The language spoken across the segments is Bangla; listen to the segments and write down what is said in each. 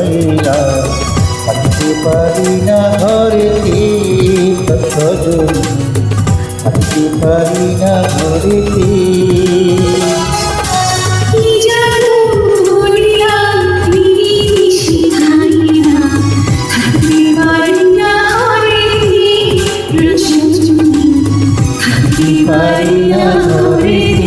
পড়াইলা থাকতে পারি না ঘরেতে সজনী থাকতে পারি না ঘরেতে পারি না ঘরেতে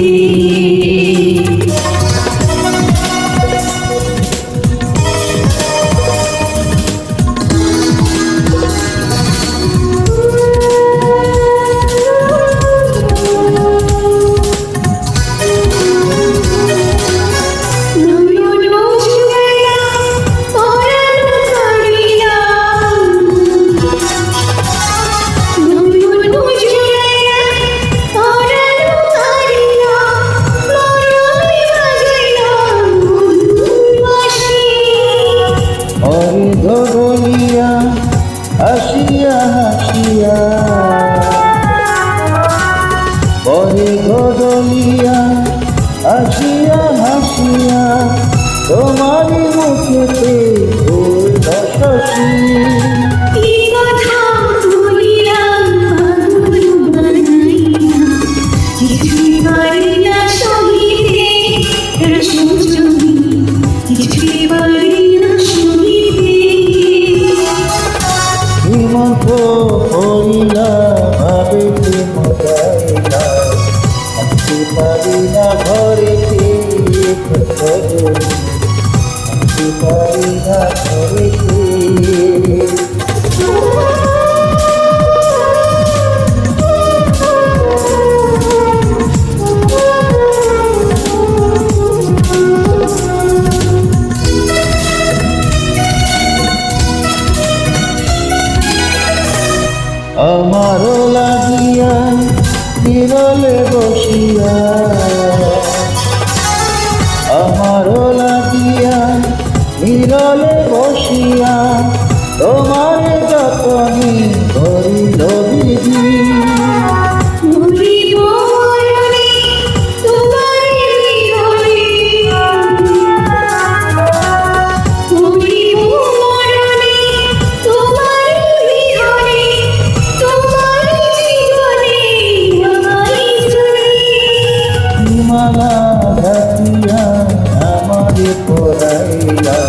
বলিয়া হাসিয়া হাসিয়া পরে গদলিয়া হাসিয়া হাসিয়া তোমারই মুখেতে হইল শশী হইলা ভাবেতে মজাইলা থাকতে পারি না ঘরেতে সজনী থাকতে পারি না ঘরেতে আমারও লাগিয়া বিরলে বসিয়া আমারও লাগিয়া বিরলে বসিয়া তোমার যতনি করিল বিধি মালা ঘাটিয়া আমারে পড়াইলা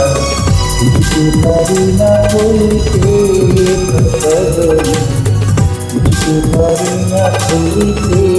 বুঝতে পারি না বলিতে সজনী বুঝতে পারি না বলিতে